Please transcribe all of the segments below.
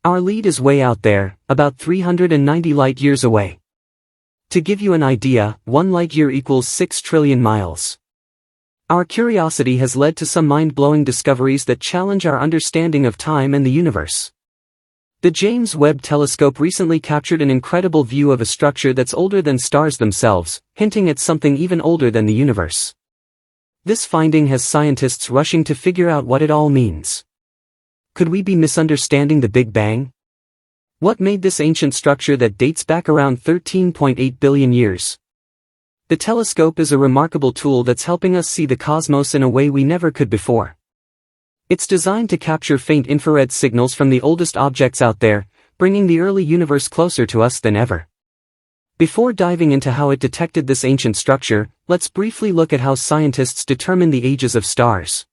Our lead is way out there, about 390 light-years away. To give you an idea, 1 light-year equals 6 trillion miles. Our curiosity has led to some mind-blowing discoveries that challenge our understanding of time and the universe. The James Webb Telescope recently captured an incredible view of a structure that's older than stars themselves, hinting at something even older than the universe. This finding has scientists rushing to figure out what it all means. Could we be misunderstanding the Big Bang? What made this ancient structure that dates back around 13.8 billion years? The telescope is a remarkable tool that's helping us see the cosmos in a way we never could before. It's designed to capture faint infrared signals from the oldest objects out there, bringing the early universe closer to us than ever. Before diving into how it detected this ancient structure, let's briefly look at how scientists determine the ages of stars.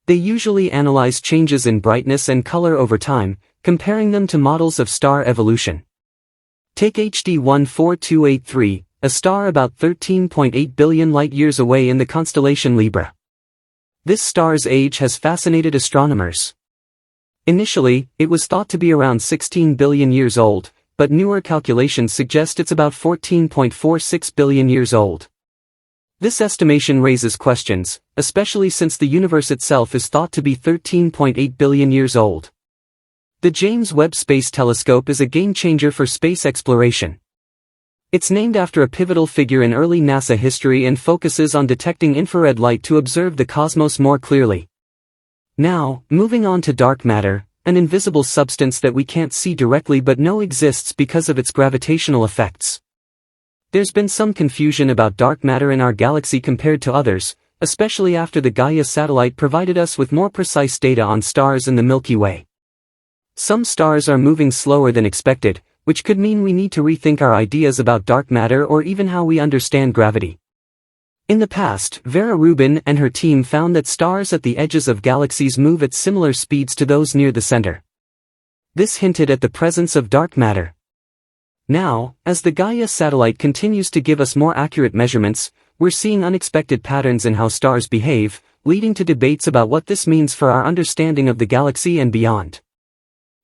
They usually analyze changes in brightness and color over time, comparing them to models of star evolution. Take HD 14283, a star about 13.8 billion light-years away in the constellation Libra. This star's age has fascinated astronomers. Initially, it was thought to be around 16 billion years old, but newer calculations suggest it's about 14.46 billion years old. This estimation raises questions, especially since the universe itself is thought to be 13.8 billion years old. The James Webb Space Telescope is a game-changer for space exploration. It's named after a pivotal figure in early NASA history and focuses on detecting infrared light to observe the cosmos more clearly. Now, moving on to dark matter, an invisible substance that we can't see directly but know exists because of its gravitational effects. There's been some confusion about dark matter in our galaxy compared to others, especially after the Gaia satellite provided us with more precise data on stars in the Milky Way. Some stars are moving slower than expected, which could mean we need to rethink our ideas about dark matter or even how we understand gravity. In the past, Vera Rubin and her team found that stars at the edges of galaxies move at similar speeds to those near the center. This hinted at the presence of dark matter. Now, as the Gaia satellite continues to give us more accurate measurements, we're seeing unexpected patterns in how stars behave, leading to debates about what this means for our understanding of the galaxy and beyond.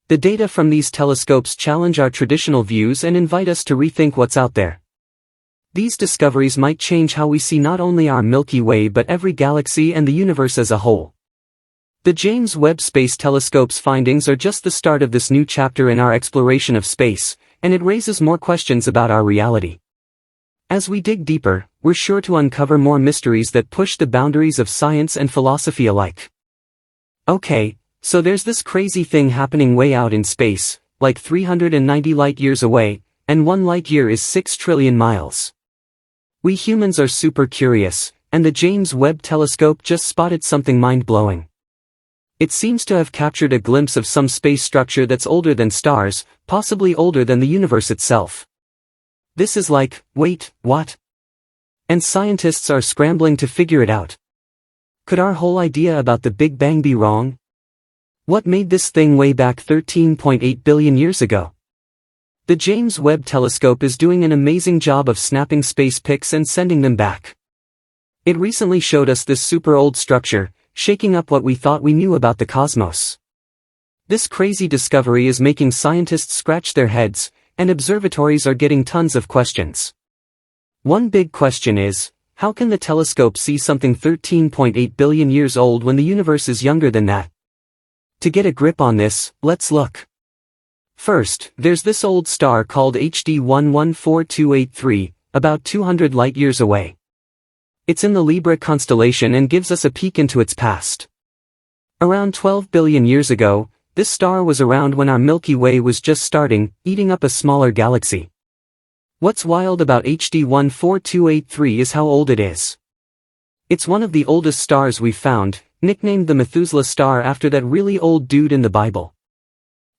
The data from these telescopes challenge our traditional views and invite us to rethink what's out there. These discoveries might change how we see not only our Milky Way but every galaxy and the universe as a whole. The James Webb Space Telescope's findings are just the start of this new chapter in our exploration of space, and it raises more questions about our reality. As we dig deeper, we're sure to uncover more mysteries that push the boundaries of science and philosophy alike. Okay, so there's this crazy thing happening way out in space, like 390 light-years away, and 1 light-year is 6 trillion miles. We humans are super curious, and the James Webb Telescope just spotted something mind-blowing. It seems to have captured a glimpse of some space structure that's older than stars, possibly older than the universe itself. This is like, wait, what? And scientists are scrambling to figure it out. Could our whole idea about the Big Bang be wrong? What made this thing way back 13.8 billion years ago? The James Webb Telescope is doing an amazing job of snapping space pics and sending them back. It recently showed us this super old structure, shaking up what we thought we knew about the cosmos. This crazy discovery is making scientists scratch their heads, and observatories are getting tons of questions. One big question is, how can the telescope see something 13.8 billion years old when the universe is younger than that? To get a grip on this, let's look. First, there's this old star called HD 114283, about 200 light-years away. It's in the Libra constellation and gives us a peek into its past. Around 12 billion years ago, this star was around when our Milky Way was just starting, eating up a smaller galaxy. What's wild about HD 14283 is how old it is. It's one of the oldest stars we've found, nicknamed the Methuselah star after that really old dude in the Bible.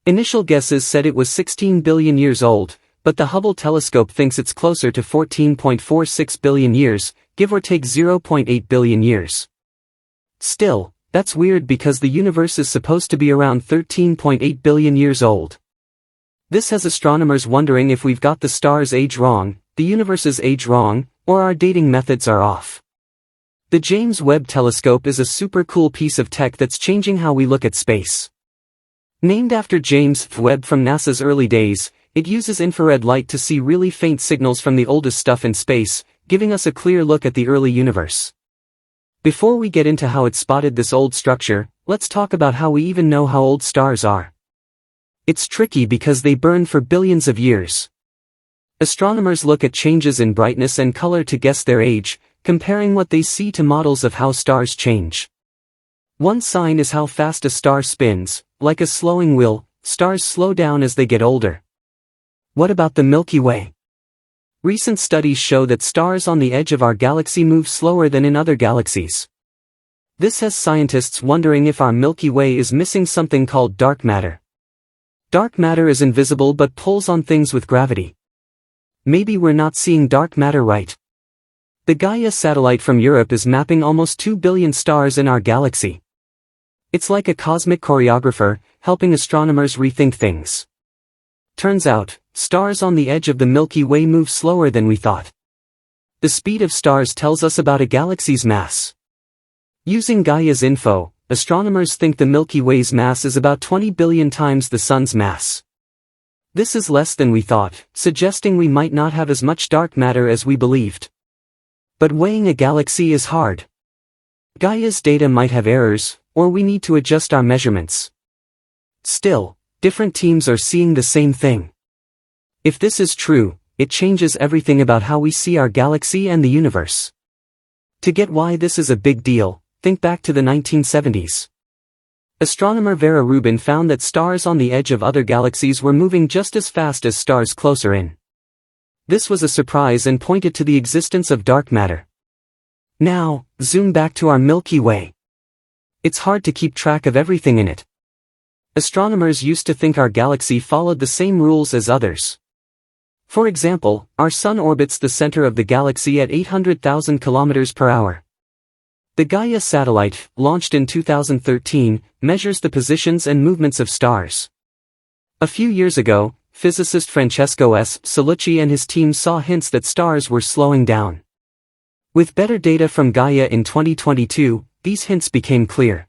Initial guesses said it was 16 billion years old, but the Hubble telescope thinks it's closer to 14.46 billion years, give or take 0.8 billion years. Still, that's weird because the universe is supposed to be around 13.8 billion years old. This has astronomers wondering if we've got the star's age wrong, the universe's age wrong, or our dating methods are off. The James Webb Telescope is a super cool piece of tech that's changing how we look at space. Named after James Webb from NASA's early days, it uses infrared light to see really faint signals from the oldest stuff in space, giving us a clear look at the early universe. Before we get into how it spotted this old structure, let's talk about how we even know how old stars are. It's tricky because they burn for billions of years. Astronomers look at changes in brightness and color to guess their age, comparing what they see to models of how stars change. One sign is how fast a star spins. Like a slowing wheel, stars slow down as they get older. What about the Milky Way? Recent studies show that stars on the edge of our galaxy move slower than in other galaxies. This has scientists wondering if our Milky Way is missing something called dark matter. Dark matter is invisible but pulls on things with gravity. Maybe we're not seeing dark matter right. The Gaia satellite from Europe is mapping almost 2 billion stars in our galaxy. It's like a cosmic choreographer, helping astronomers rethink things. Turns out, stars on the edge of the Milky Way move slower than we thought. The speed of stars tells us about a galaxy's mass. Using Gaia's info, astronomers think the Milky Way's mass is about 20 billion times the Sun's mass. This is less than we thought, suggesting we might not have as much dark matter as we believed. But weighing a galaxy is hard. Gaia's data might have errors, or we need to adjust our measurements. Still, different teams are seeing the same thing. If this is true, it changes everything about how we see our galaxy and the universe. To get why this is a big deal, think back to the 1970s. Astronomer Vera Rubin found that stars on the edge of other galaxies were moving just as fast as stars closer in. This was a surprise and pointed to the existence of dark matter. Now, zoom back to our Milky Way. It's hard to keep track of everything in it. Astronomers used to think our galaxy followed the same rules as others. For example, our Sun orbits the center of the galaxy at 800,000 kilometers per hour. The Gaia satellite, launched in 2013, measures the positions and movements of stars. A few years ago, physicist Francesco S. Salucci and his team saw hints that stars were slowing down. With better data from Gaia in 2022, these hints became clear.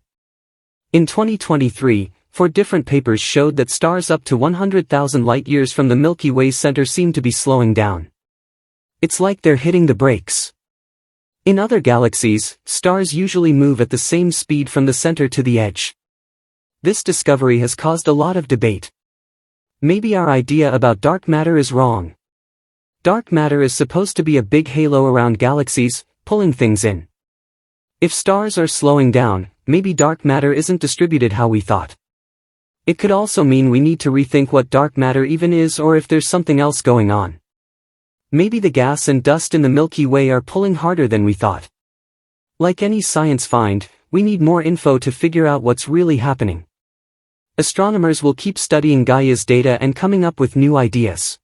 In 2023, 4 different papers showed that stars up to 100,000 light-years from the Milky Way's center seem to be slowing down. It's like they're hitting the brakes. In other galaxies, stars usually move at the same speed from the center to the edge. This discovery has caused a lot of debate. Maybe our idea about dark matter is wrong. Dark matter is supposed to be a big halo around galaxies, pulling things in. If stars are slowing down, maybe dark matter isn't distributed how we thought. It could also mean we need to rethink what dark matter even is or if there's something else going on. Maybe the gas and dust in the Milky Way are pulling harder than we thought. Like any science find, we need more info to figure out what's really happening. Astronomers will keep studying Gaia's data and coming up with new ideas.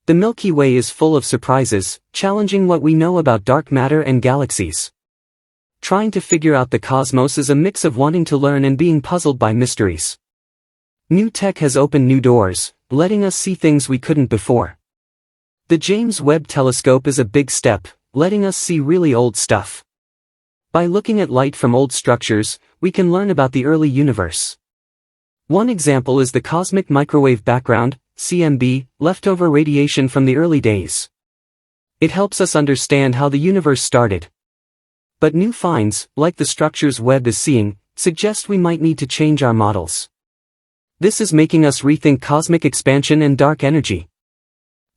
The Milky Way is full of surprises, challenging what we know about dark matter and galaxies. Trying to figure out the cosmos is a mix of wanting to learn and being puzzled by mysteries. New tech has opened new doors, letting us see things we couldn't before. The James Webb Telescope is a big step, letting us see really old stuff. By looking at light from old structures, we can learn about the early universe. One example is the cosmic microwave background, CMB, leftover radiation from the early days. It helps us understand how the universe started. But new finds, like the structures Webb is seeing, suggest we might need to change our models. This is making us rethink cosmic expansion and dark energy.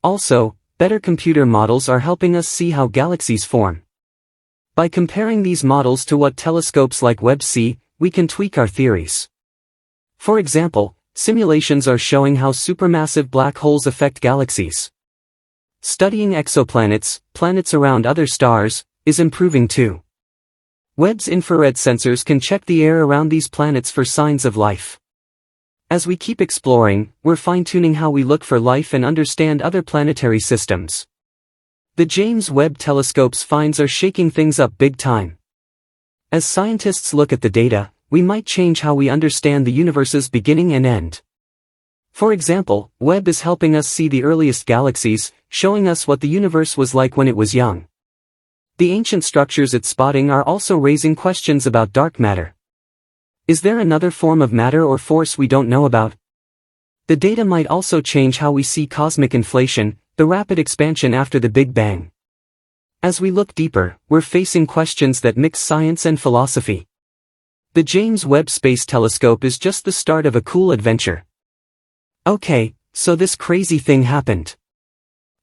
Also, better computer models are helping us see how galaxies form. By comparing these models to what telescopes like Webb see, we can tweak our theories. For example, simulations are showing how supermassive black holes affect galaxies. Studying exoplanets, planets around other stars, is improving too. Webb's infrared sensors can check the air around these planets for signs of life. As we keep exploring, we're fine-tuning how we look for life and understand other planetary systems. The James Webb Telescope's finds are shaking things up big time. As scientists look at the data, we might change how we understand the universe's beginning and end. For example, Webb is helping us see the earliest galaxies, showing us what the universe was like when it was young. The ancient structures it's spotting are also raising questions about dark matter. Is there another form of matter or force we don't know about? The data might also change how we see cosmic inflation, the rapid expansion after the Big Bang. As we look deeper, we're facing questions that mix science and philosophy. The James Webb Space Telescope is just the start of a cool adventure. Okay, so this crazy thing happened.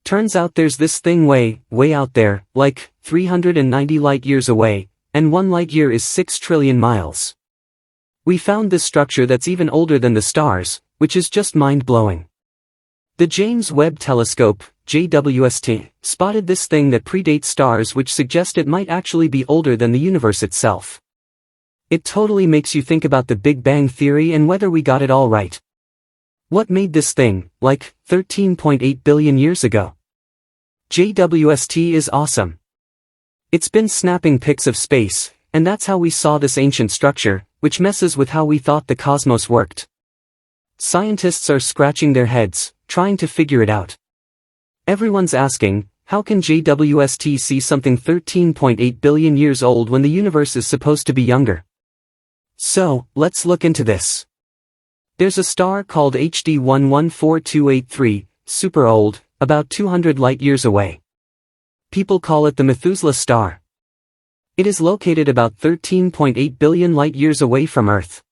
Turns out there's this thing way out there, like 390 light-years away, and 1 light-year is 6 trillion miles. We found this structure that's even older than the stars, which is just mind-blowing. The James Webb Telescope, JWST, spotted this thing that predates stars, which suggests it might actually be older than the universe itself. It totally makes you think about the Big Bang theory and whether we got it all right. What made this thing, like, 13.8 billion years ago? JWST is awesome. It's been snapping pics of space, and that's how we saw this ancient structure, which messes with how we thought the cosmos worked. Scientists are scratching their heads, trying to figure it out. Everyone's asking, how can JWST see something 13.8 billion years old when the universe is supposed to be younger? So, let's look into this. There's a star called HD 114283, super old, about 200 light-years away. People call it the Methuselah star. It is located about 13.8 billion light-years away from Earth.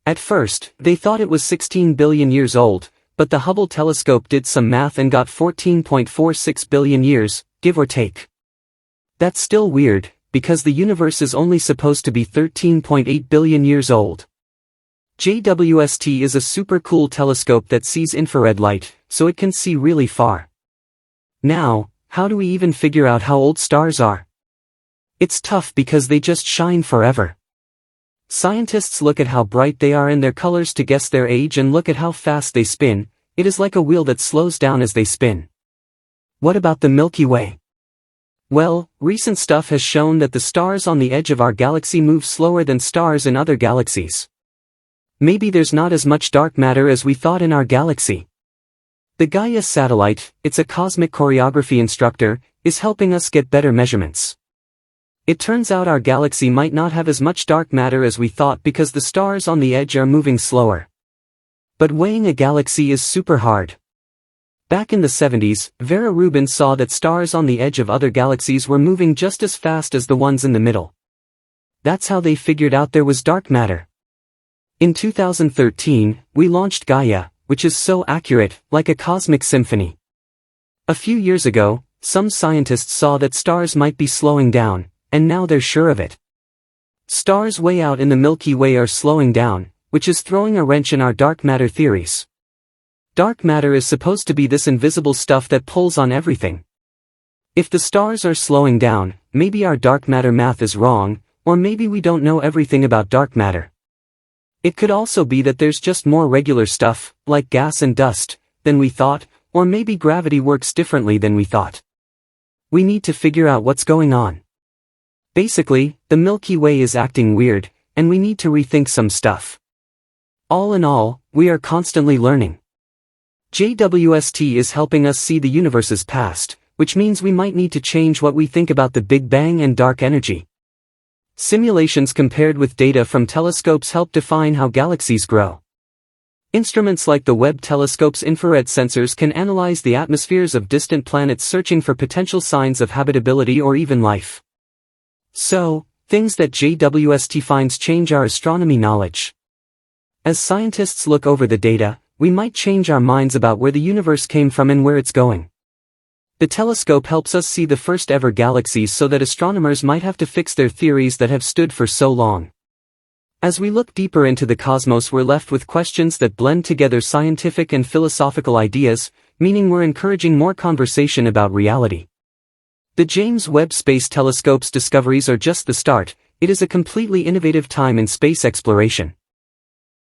At first, they thought it was 16 billion years old, but the Hubble telescope did some math and got 14.46 billion years, give or take. That's still weird, because the universe is only supposed to be 13.8 billion years old. JWST is a super cool telescope that sees infrared light, so it can see really far. Now, how do we even figure out how old stars are? It's tough because they just shine forever. Scientists look at how bright they are in their colors to guess their age and look at how fast they spin. It is like a wheel that slows down as they spin. What about the Milky Way? Well, recent stuff has shown that the stars on the edge of our galaxy move slower than stars in other galaxies. Maybe there's not as much dark matter as we thought in our galaxy. The Gaia satellite, it's a cosmic choreography instructor, is helping us get better measurements. It turns out our galaxy might not have as much dark matter as we thought because the stars on the edge are moving slower. But weighing a galaxy is super hard. Back in the 70s, Vera Rubin saw that stars on the edge of other galaxies were moving just as fast as the ones in the middle. That's how they figured out there was dark matter. In 2013, we launched Gaia, which is so accurate, like a cosmic symphony. A few years ago, some scientists saw that stars might be slowing down, and now they're sure of it. Stars way out in the Milky Way are slowing down, which is throwing a wrench in our dark matter theories. Dark matter is supposed to be this invisible stuff that pulls on everything. If the stars are slowing down, maybe our dark matter math is wrong, or maybe we don't know everything about dark matter. It could also be that there's just more regular stuff, like gas and dust, than we thought, or maybe gravity works differently than we thought. We need to figure out what's going on. Basically, the Milky Way is acting weird, and we need to rethink some stuff. All in all, we are constantly learning. JWST is helping us see the universe's past, which means we might need to change what we think about the Big Bang and dark energy. Simulations compared with data from telescopes help define how galaxies grow. Instruments like the Webb telescope's infrared sensors can analyze the atmospheres of distant planets, searching for potential signs of habitability or even life. So, things that JWST finds change our astronomy knowledge. As scientists look over the data, we might change our minds about where the universe came from and where it's going. The telescope helps us see the first ever galaxies so that astronomers might have to fix their theories that have stood for so long. As we look deeper into the cosmos, we're left with questions that blend together scientific and philosophical ideas, meaning we're encouraging more conversation about reality. The James Webb Space Telescope's discoveries are just the start. It is a completely innovative time in space exploration.